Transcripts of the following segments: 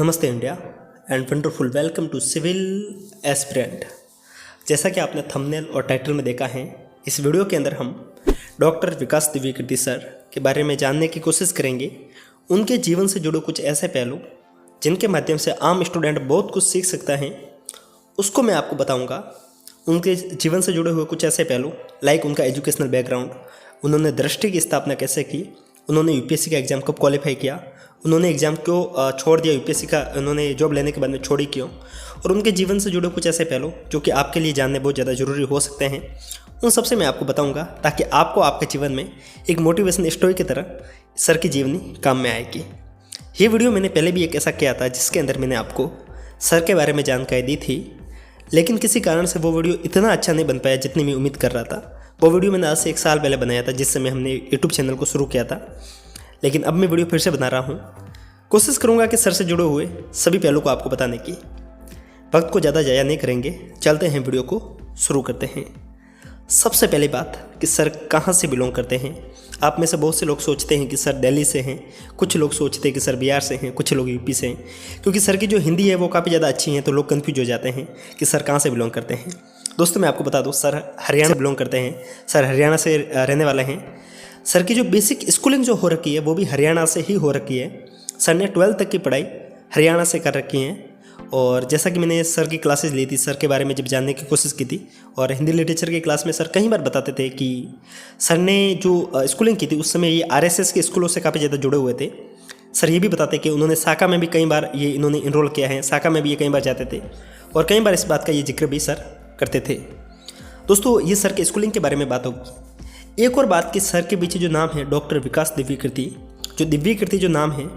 नमस्ते India and wonderful welcome to civil aspirant. जैसा कि आपने थंबनेल और टाइटल में देखा है, इस वीडियो के अंदर हम डॉक्टर विकास दिव्यकीर्ति सर के बारे में जानने की कोशिश करेंगे। उनके जीवन से जुड़े कुछ ऐसे पहलू जिनके माध्यम से आम स्टूडेंट बहुत कुछ सीख सकता है, उसको मैं आपको बताऊंगा। उनके जीवन से जुड़े हुए कुछ ऐसे पहलू लाइक उनका एजुकेशनल बैकग्राउंड, उन्होंने दृष्टि की स्थापना कैसे की, उन्होंने यूपीएससी का एग्ज़ाम कब क्वालिफाई किया, उन्होंने एग्ज़ाम क्यों छोड़ दिया, यूपीएससी का उन्होंने जॉब लेने के बाद में छोड़ी क्यों, और उनके जीवन से जुड़े कुछ ऐसे पहलू जो कि आपके लिए जानने बहुत ज़्यादा ज़रूरी हो सकते हैं, उन सबसे मैं आपको बताऊंगा ताकि आपको आपके जीवन में एक मोटिवेशन स्टोरी की तरह सर की जीवनी काम में आएगी। ये वीडियो मैंने पहले भी एक ऐसा किया था जिसके अंदर मैंने आपको सर के बारे में जानकारी दी थी, लेकिन किसी कारण से वो वीडियो इतना अच्छा नहीं बन पाया जितनी मैं उम्मीद कर रहा था। वो वीडियो मैंने आज से 1 साल पहले बनाया था जिस समय हमने यूट्यूब चैनल को शुरू किया था, लेकिन अब मैं वीडियो फिर से बना रहा हूँ। कोशिश करूँगा कि सर से जुड़े हुए सभी पहलू को आपको बताने की। वक्त को ज़्यादा ज़ाया नहीं करेंगे, चलते हैं वीडियो को शुरू करते हैं। सबसे पहली बात कि सर कहाँ से बिलोंग करते हैं। आप में से बहुत से लोग सोचते हैं कि सर दिल्ली से हैं, कुछ लोग सोचते हैं कि सर बिहार से हैं, कुछ लोग यूपी से हैं। क्योंकि सर की जो हिंदी है वो काफ़ी ज़्यादा अच्छी है, तो लोग कन्फ्यूज हो जाते हैं कि सर कहाँ से बिलोंग करते हैं। दोस्तों मैं आपको बता दूँ, सर हरियाणा से बिलोंग करते हैं, सर हरियाणा से रहने वाले हैं। सर की जो बेसिक स्कूलिंग जो हो रखी है वो भी हरियाणा से ही हो रखी है। सर ने 12th तक की पढ़ाई हरियाणा से कर रखी है। और जैसा कि मैंने सर की क्लासेस ली थी, सर के बारे में जब जानने की कोशिश की थी, और हिंदी लिटरेचर की क्लास में सर कई बार बताते थे कि सर ने जो स्कूलिंग की थी उस समय ये आरएसएस के स्कूलों से काफ़ी ज़्यादा जुड़े हुए थे। सर ये भी बताते कि उन्होंने साका में भी कई बार ये इन्होंने इनरोल किया है, साका में भी ये कई बार जाते थे, और कई बार इस बात का ये जिक्र भी सर करते थे। दोस्तों ये सर के स्कूलिंग के बारे में बात होगी। एक और बात कि सर के पीछे जो नाम है डॉक्टर विकास दिव्यकीर्ति, जो दिव्यकीर्ति जो नाम है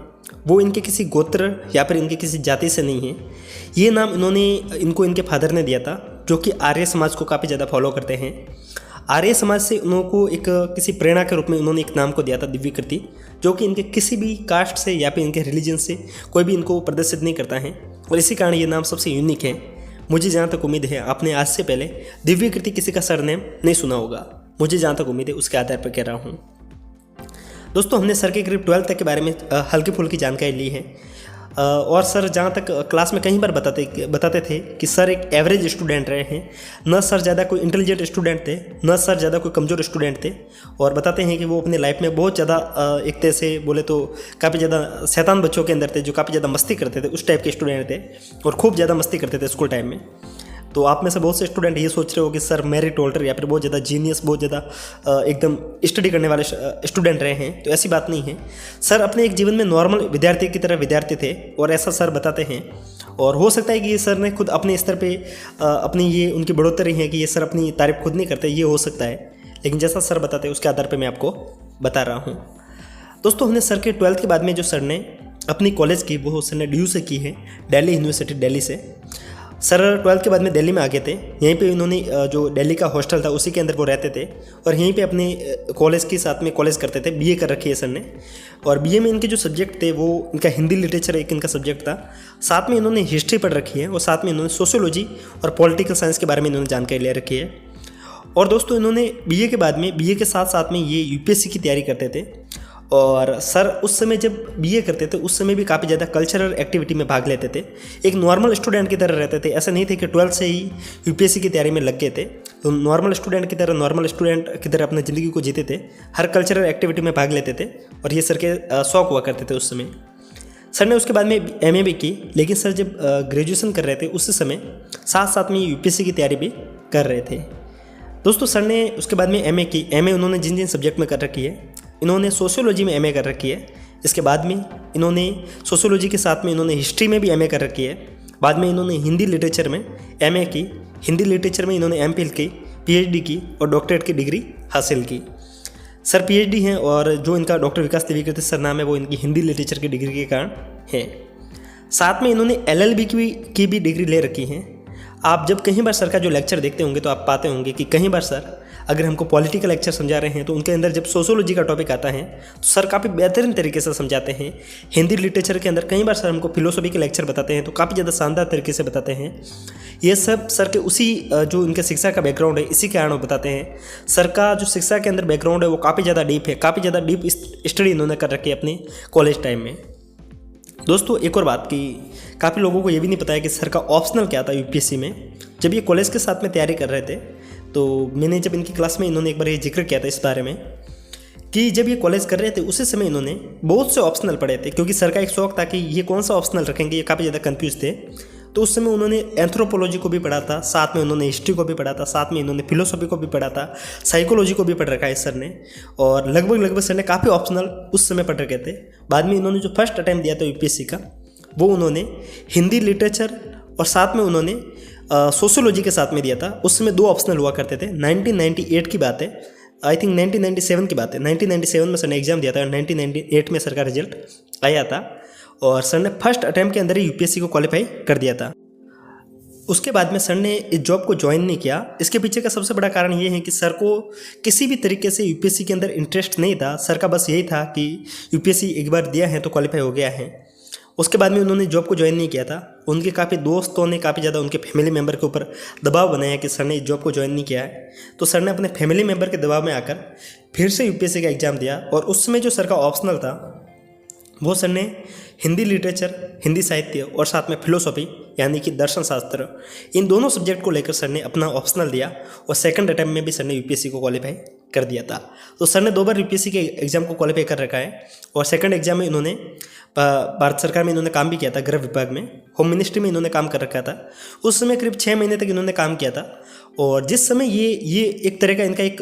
वो इनके किसी गोत्र या फिर इनके किसी जाति से नहीं है। ये नाम इनको इनके फादर ने दिया था, जो कि आर्य समाज को काफ़ी ज़्यादा फॉलो करते हैं। आर्य समाज से उनको एक किसी प्रेरणा के रूप में उन्होंने एक नाम को दिया था दिव्यकीर्ति, जो कि इनके किसी भी कास्ट से या फिर इनके रिलीजन से कोई भी इनको प्रदर्शित नहीं करता है, और इसी कारण ये नाम सबसे यूनिक है। मुझे जहाँ तक उम्मीद है आपने आज से पहले दिव्यकीर्ति किसी का सरनेम नहीं सुना होगा, मुझे जहाँ तक उम्मीद है उसके आधार पर कह रहा हूँ। दोस्तों हमने सर के करीब 12th तक के बारे में हल्की फुल्की जानकारी ली है, और सर जहाँ तक क्लास में कई बार बताते थे कि सर एक एवरेज स्टूडेंट रहे हैं। न सर ज़्यादा कोई इंटेलिजेंट स्टूडेंट थे, न सर ज़्यादा कोई कमज़ोर स्टूडेंट थे, और बताते हैं कि वो अपने लाइफ में बहुत ज़्यादा एक तरह से बोले तो काफ़ी ज़्यादा शैतान बच्चों के अंदर थे, जो काफ़ी ज़्यादा मस्ती करते थे, उस टाइप के स्टूडेंट थे, और खूब ज़्यादा मस्ती करते थे स्कूल टाइम में। तो आप में से बहुत से स्टूडेंट ये सोच रहे हो कि सर मेरिट होल्डर या फिर बहुत ज़्यादा जीनियस, बहुत ज़्यादा एकदम स्टडी करने वाले स्टूडेंट रहे हैं, तो ऐसी बात नहीं है। सर अपने एक जीवन में नॉर्मल विद्यार्थी की तरह विद्यार्थी थे, और ऐसा सर बताते हैं। और हो सकता है कि ये सर ने खुद अपने स्तर पे अपनी ये उनकी बढ़ोतरी है कि ये सर अपनी तारीफ खुद नहीं करते, ये हो सकता है, लेकिन जैसा सर बताते हैं उसके आधार पर मैं आपको बता रहा हूँ। दोस्तों हमने सर के 12th के बाद में जो सर ने अपनी कॉलेज की वो सर ने DU से की है, दिल्ली यूनिवर्सिटी दिल्ली से। सर 12th के बाद में दिल्ली में आ गए थे। यहीं पे इन्होंने जो दिल्ली का हॉस्टल था उसी के अंदर वो रहते थे, और यहीं पे अपने कॉलेज के साथ में कॉलेज करते थे। BA कर रखी है सर ने, और BA में इनके जो सब्जेक्ट थे वो इनका हिंदी लिटरेचर एक इनका सब्जेक्ट था, साथ में इन्होंने हिस्ट्री पढ़ रखी है, और साथ में इन्होंने सोशियोलॉजी और पॉलिटिकल साइंस के बारे में इन्होंने जानकारी ले रखी है। और दोस्तों इन्होंने BA के बाद में BA के साथ साथ में ये UPSC की तैयारी करते थे। और सर उस समय जब BA करते थे उस समय भी काफ़ी ज़्यादा कल्चरल एक्टिविटी में भाग लेते थे, एक नॉर्मल स्टूडेंट की तरह रहते थे। ऐसा नहीं थे कि 12th से ही UPSC की तैयारी में लग गए थे, तो नॉर्मल स्टूडेंट की तरह अपनी ज़िंदगी को जीते थे, हर कल्चरल एक्टिविटी में भाग लेते थे, और ये सर के शौक हुआ करते थे उस समय। सर ने उसके बाद में MA भी की, लेकिन सर जब ग्रेजुएशन कर रहे थे उस समय साथ साथ में UPSC की तैयारी भी कर रहे थे। दोस्तों सर ने उसके बाद में MA की। MA उन्होंने जिन जिन सब्जेक्ट में कर रखी है, इन्होंने सोशियोलॉजी में MA कर रखी है, इसके बाद में इन्होंने सोशियोलॉजी के साथ में इन्होंने हिस्ट्री में भी MA कर रखी है, बाद में इन्होंने हिंदी लिटरेचर में MA की, हिंदी लिटरेचर में इन्होंने MPhil की, PhD की, और डॉक्टरेट की डिग्री हासिल की। सर PhD हैं, और जो इनका डॉक्टर विकास दिव्यकीर्ति सर नाम है वो इनकी हिंदी लिटरेचर की डिग्री के कारण है। साथ में इन्होंने LLB की भी डिग्री ले रखी है। आप जब कहीं बार सर का जो लेक्चर देखते होंगे तो आप पाते होंगे कि कहीं बार सर अगर हमको पॉलिटिकल लेक्चर समझा रहे हैं तो उनके अंदर जब सोशियोलॉजी का टॉपिक आता है तो सर काफ़ी बेहतरीन तरीके से समझाते हैं। हिंदी लिटरेचर के अंदर कई बार सर हमको फिलोसफी के लेक्चर बताते हैं तो काफ़ी ज़्यादा शानदार तरीके से बताते हैं। ये सब सर के उसी जो उनके शिक्षा का बैकग्राउंड है इसी के कारण वो बताते हैं। सर का जो शिक्षा के अंदर बैकग्राउंड है वो काफ़ी ज़्यादा डीप है, काफ़ी ज़्यादा डीप स्टडी इन्होंने कर रखी है अपने कॉलेज टाइम में। दोस्तों एक और बात कि काफ़ी लोगों को ये भी नहीं पता है कि सर का ऑप्शनल क्या था यूपीएससी में। जब ये कॉलेज के साथ में तैयारी कर रहे थे तो मैंने जब इनकी क्लास में इन्होंने एक बार ये जिक्र किया था इस बारे में कि जब ये कॉलेज कर रहे थे उसी समय इन्होंने बहुत से ऑप्शनल पढ़े थे, क्योंकि सर का एक शौक था कि ये कौन सा ऑप्शनल रखेंगे, ये काफ़ी ज़्यादा कंफ्यूज थे। तो उस समय उन्होंने एंथ्रोपोलॉजी को भी पढ़ा था, साथ में उन्होंने हिस्ट्री को भी पढ़ा था, साथ में इन्होंने फिलोसॉफी को भी पढ़ा था, साइकोलॉजी को भी पढ़ रखा है सर ने। और लगभग सर ने काफ़ी ऑप्शनल उस समय पढ़ रखे थे। बाद में इन्होंने जो फर्स्ट अटैम्प्ट दिया था यूपीएससी का वो उन्होंने हिंदी लिटरेचर और साथ में उन्होंने सोशियोलॉजी के साथ में दिया था। उस समय 2 ऑप्शनल हुआ करते थे। 1998 की बात है, आई थिंक 1997 की बात है। 1997 में सर ने एग्जाम दिया था और 1998 में सर का रिजल्ट आया था और सर ने फर्स्ट अटैम्प्ट के अंदर ही यूपीएससी को क्वालिफाई कर दिया था। उसके बाद में सर ने इस जॉब को ज्वाइन नहीं किया। इसके पीछे का सबसे बड़ा कारण ये है कि सर को किसी भी तरीके से यूपीएससी के अंदर इंटरेस्ट नहीं था। सर का बस यही था कि यूपीएससी एक बार दिया है तो क्वालिफाई हो गया है। उसके बाद में उन्होंने जॉब को ज्वाइन नहीं किया था। उनके काफ़ी दोस्तों ने काफ़ी ज़्यादा उनके फैमिली मेम्बर के ऊपर दबाव बनाया कि सर ने इस जॉब को ज्वाइन नहीं किया है। तो सर ने अपने फैमिली मेम्बर के दबाव में आकर फिर से यूपीएससी का एग्ज़ाम दिया और उस समय जो सर का ऑप्शनल था वो सर ने हिंदी लिटरेचर, हिंदी साहित्य और साथ में फिलोसॉफी यानी कि दर्शन शास्त्र, इन दोनों सब्जेक्ट को लेकर सर ने अपना ऑप्शनल दिया और सेकंड अटैम्प्ट में भी सर ने यूपीएससी को क्वालिफाई कर दिया था। तो सर ने 2 बार यूपीएससी के एग्ज़ाम को क्वालिफाई कर रखा है और सेकंड एग्जाम में इन्होंने भारत सरकार में इन्होंने काम भी किया था, गृह विभाग में, होम मिनिस्ट्री में इन्होंने काम कर रखा था। उस समय करीब 6 महीने तक इन्होंने काम किया था और जिस समय ये एक तरह का इनका एक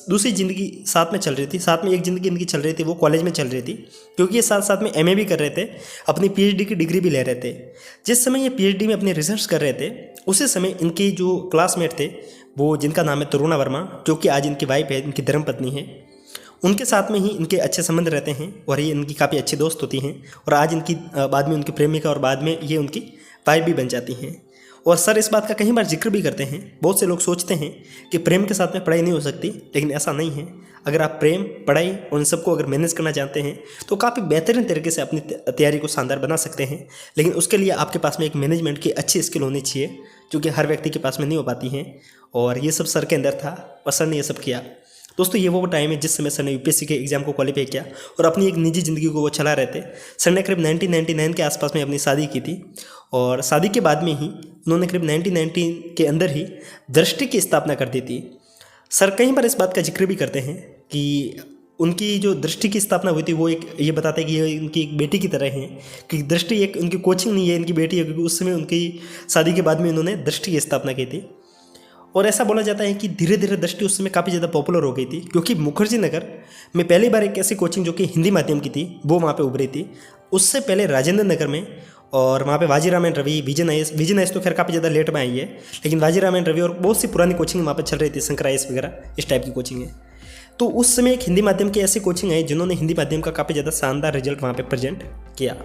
दूसरी ज़िंदगी साथ में चल रही थी, साथ में एक ज़िंदगी इनकी चल रही थी, वो कॉलेज में चल रही थी, क्योंकि ये साथ साथ में एमए भी कर रहे थे, अपनी पीएचडी की डिग्री भी ले रहे थे। जिस समय ये पीएचडी में अपनी रिसर्च कर रहे थे उसी समय इनके जो क्लासमेट थे वो जिनका नाम है तरुणा वर्मा, जो कि आज इनकी वाइफ है, इनकी धर्मपत्नी है, उनके साथ में ही इनके अच्छे संबंध रहते हैं और ये इनकी काफ़ी अच्छी दोस्त होती हैं और आज इनकी बाद में उनकी प्रेमिका और बाद में ये उनकी वाइफ भी बन जाती हैं। और सर इस बात का कई बार जिक्र भी करते हैं। बहुत से लोग सोचते हैं कि प्रेम के साथ में पढ़ाई नहीं हो सकती, लेकिन ऐसा नहीं है। अगर आप प्रेम, पढ़ाई और उन सबको अगर मैनेज करना जानते हैं तो काफ़ी बेहतरीन तरीके से अपनी तैयारी को शानदार बना सकते हैं। लेकिन उसके लिए आपके पास में एक मैनेजमेंट की अच्छी स्किल होनी चाहिए, जो कि हर व्यक्ति के पास में नहीं हो पाती हैं। और ये सब सर के अंदर था और सर ने ये सब किया। दोस्तों ये वो टाइम है जिस समय सर ने यूपीएससी के एग्जाम को क्वालिफाई किया और अपनी एक निजी ज़िंदगी को वो चला रहे थे। सर ने करीब 1999 के आसपास में अपनी शादी की थी और शादी के बाद में ही उन्होंने करीब 1990 के अंदर ही दृष्टि की स्थापना कर दी थी। सर कई बार इस बात का जिक्र भी करते हैं कि उनकी जो दृष्टि की स्थापना हुई थी वो एक ये बताते हैं कि ये उनकी एक बेटी की तरह है, कि दृष्टि एक उनकी कोचिंग नहीं है, इनकी बेटी है, क्योंकि उस समय उनकी शादी के बाद में उन्होंने दृष्टि की स्थापना की थी। और ऐसा बोला जाता है कि धीरे धीरे दृष्टि उस समय काफ़ी ज़्यादा पॉपुलर हो गई थी, क्योंकि मुखर्जी नगर में पहली बार एक ऐसी कोचिंग जो कि हिंदी माध्यम की थी वो वहाँ पे उभरी थी। उससे पहले राजेंद्र नगर में और वहाँ पे Vajiram and Ravi, Vision IAS तो खैर काफ़ी ज़्यादा लेट में आई है, लेकिन वाजीराम एंड रवि और बहुत सी पुरानी कोचिंग वहाँ पर चल रही थी, शंकर आईएएस वगैरह इस टाइप की कोचिंग है। तो उस समय एक हिंदी माध्यम की ऐसी कोचिंग आई जिन्होंने हिंदी माध्यम का काफ़ी ज़्यादा शानदार रिजल्ट वहाँ पर प्रेजेंट किया।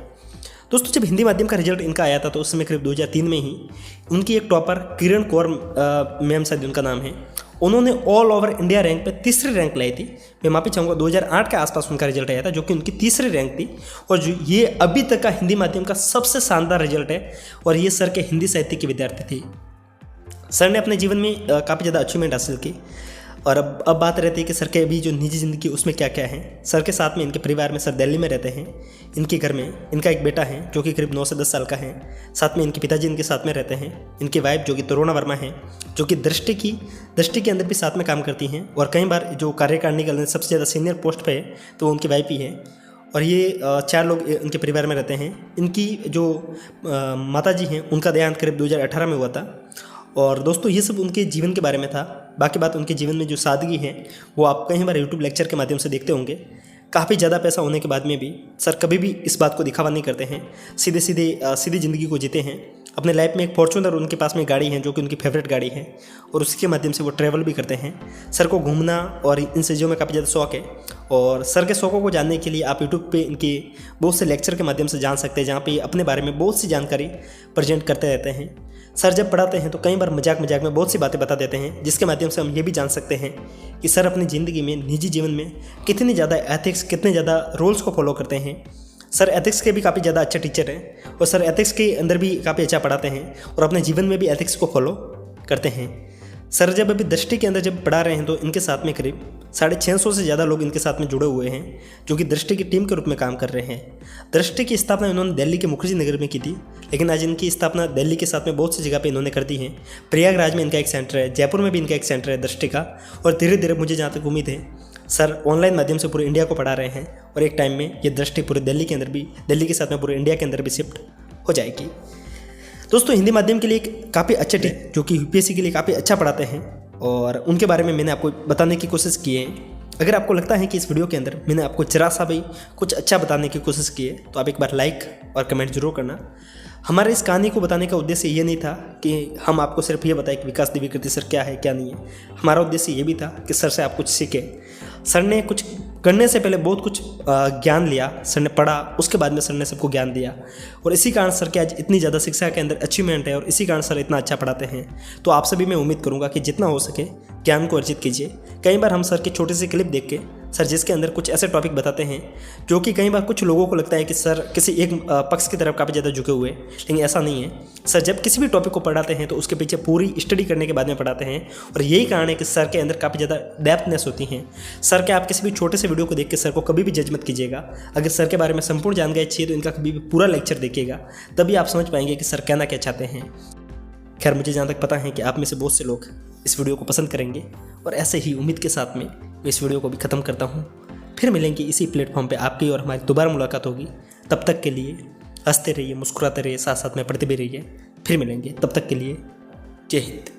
दोस्तों जब हिंदी माध्यम का रिजल्ट इनका आया था तो उस समय करीब 2003 में ही उनकी एक टॉपर किरण कौर मैम शायद उनका नाम है, उन्होंने ऑल ओवर इंडिया रैंक पे 3री रैंक लाई थी। मैं माफ़ी चाहूँगा 2008 के आसपास उनका रिजल्ट आया था, जो कि उनकी 3री रैंक थी और जो ये अभी तक का हिंदी माध्यम का सबसे शानदार रिजल्ट है। और ये सर के हिंदी साहित्य की विद्यार्थी थी। सर ने अपने जीवन में काफ़ी ज़्यादा अचीवमेंट हासिल की। और अब बात रहती है कि सर के अभी जो निजी ज़िंदगी उसमें क्या क्या है। सर के साथ में इनके परिवार में सर दिल्ली में रहते हैं। इनके घर में इनका एक बेटा है जो कि करीब 9 से 10 साल का है। साथ में इनके पिताजी इनके साथ में रहते हैं। इनकी वाइफ जो कि तरुणा वर्मा है, जो कि दृष्टि के अंदर भी साथ में काम करती हैं और कई बार जो कार्यकारिणी के अंदर सबसे ज़्यादा सीनियर पोस्ट पे है तो उनकी वाइफ ही है। और ये 4 लोग इनके परिवार में रहते हैं। इनकी जो माता जी हैं उनका देहांत करीब 2018 में हुआ था। और दोस्तों ये सब उनके जीवन के बारे में था। बाकी बात उनके जीवन में जो सादगी है वो आप कई बार यूट्यूब लेक्चर के माध्यम से देखते होंगे। काफ़ी ज़्यादा पैसा होने के बाद में भी सर कभी भी इस बात को दिखावा नहीं करते हैं, सीधी ज़िंदगी को जीते हैं। अपने लाइफ में एक फॉर्च्यूनर उनके पास में गाड़ी है जो कि उनकी फेवरेट गाड़ी है और उसके माध्यम से वो ट्रैवल भी करते हैं। सर को घूमना और इन चीज़ों में काफ़ी ज़्यादा शौक है और सर के शौकों को जानने के लिए आप यूट्यूब पे इनके बहुत से लेक्चर के माध्यम से जान सकते हैं, जहाँ पे अपने बारे में बहुत सी जानकारी प्रेजेंट करते रहते हैं। सर जब पढ़ाते हैं तो कई बार मजाक में बहुत सी बातें बता देते हैं, जिसके माध्यम से हम ये भी जान सकते हैं कि सर अपनी ज़िंदगी में, निजी जीवन में कितनी ज़्यादा एथिक्स, कितने ज़्यादा रूल्स को फॉलो करते हैं। सर एथिक्स के भी काफ़ी ज़्यादा अच्छे टीचर हैं और सर एथिक्स के अंदर भी काफ़ी अच्छा पढ़ाते हैं और अपने जीवन में भी एथिक्स को फॉलो करते हैं। सर जब अभी दृष्टि के अंदर जब पढ़ा रहे हैं तो इनके साथ में करीब 650 से ज़्यादा लोग इनके साथ में जुड़े हुए हैं जो कि दृष्टि की टीम के रूप में काम कर रहे हैं। दृष्टि की स्थापना इन्होंने दिल्ली के मुखर्जी नगर में की थी, लेकिन आज इनकी स्थापना दिल्ली के साथ में बहुत सी जगह पे इन्होंने कर दी है। प्रयागराज में इनका एक सेंटर है, जयपुर में भी इनका एक सेंटर है दृष्टि का, और धीरे धीरे मुझे जहाँ तक उम्मीद है सर ऑनलाइन माध्यम से पूरे इंडिया को पढ़ा रहे हैं और एक टाइम में ये दृष्टि पूरे दिल्ली के अंदर भी, दिल्ली के साथ में पूरे इंडिया के अंदर भी शिफ्ट हो जाएगी। दोस्तों हिंदी माध्यम के लिए एक काफ़ी अच्छे टीचर जो कि यूपीएससी के लिए काफ़ी अच्छा पढ़ाते हैं और उनके बारे में मैंने आपको बताने की कोशिश की है। अगर आपको लगता है कि इस वीडियो के अंदर मैंने आपको जरा सा भी कुछ अच्छा बताने की कोशिश की है तो आप एक बार लाइक और कमेंट जरूर करना। हमारे इस कहानी को बताने का उद्देश्य ये नहीं था कि हम आपको सिर्फ ये बताएं कि विकास द्विवेदी सर क्या है क्या नहीं है। हमारा उद्देश्य ये भी था कि सर से आप कुछ सीखें। सर ने कुछ करने से पहले बहुत कुछ ज्ञान लिया, सर ने पढ़ा, उसके बाद में सर ने सबको ज्ञान दिया और इसी कारण सर के आज इतनी ज़्यादा शिक्षा के अंदर अचीवमेंट है और इसी कारण सर इतना अच्छा पढ़ाते हैं। तो आप सभी मैं उम्मीद करूँगा कि जितना हो सके ज्ञान को अर्जित कीजिए। कई बार हम सर के छोटे से क्लिप देख के सर जिसके अंदर कुछ ऐसे टॉपिक बताते हैं जो कि कई बार कुछ लोगों को लगता है कि सर किसी एक पक्ष की तरफ काफ़ी ज़्यादा झुके हुए, लेकिन ऐसा नहीं है। सर जब किसी भी टॉपिक को पढ़ाते हैं तो उसके पीछे पूरी स्टडी करने के बाद में पढ़ाते हैं और यही कारण है कि सर के अंदर काफ़ी ज़्यादा डेप्थनेस होती है। सर के आप किसी भी छोटे से वीडियो को देख के सर को कभी भी जज मत कीजिएगा। अगर सर के बारे में संपूर्ण जानकारी चाहिए तो इनका कभी भी पूरा लेक्चर देखिएगा, तभी आप समझ पाएंगे कि सर कहना क्या चाहते हैं। खैर मुझे जहाँ तक पता है कि आप में से बहुत से लोग इस वीडियो को पसंद करेंगे और ऐसे ही उम्मीद के साथ में मैं इस वीडियो को भी ख़त्म करता हूँ। फिर मिलेंगे इसी प्लेटफॉर्म पे आपकी और हमारी दोबारा मुलाकात होगी। तब तक के लिए हंसते रहिए, मुस्कुराते रहिए, साथ साथ में पढ़ते भी रहिए। फिर मिलेंगे, तब तक के लिए जय हिंद।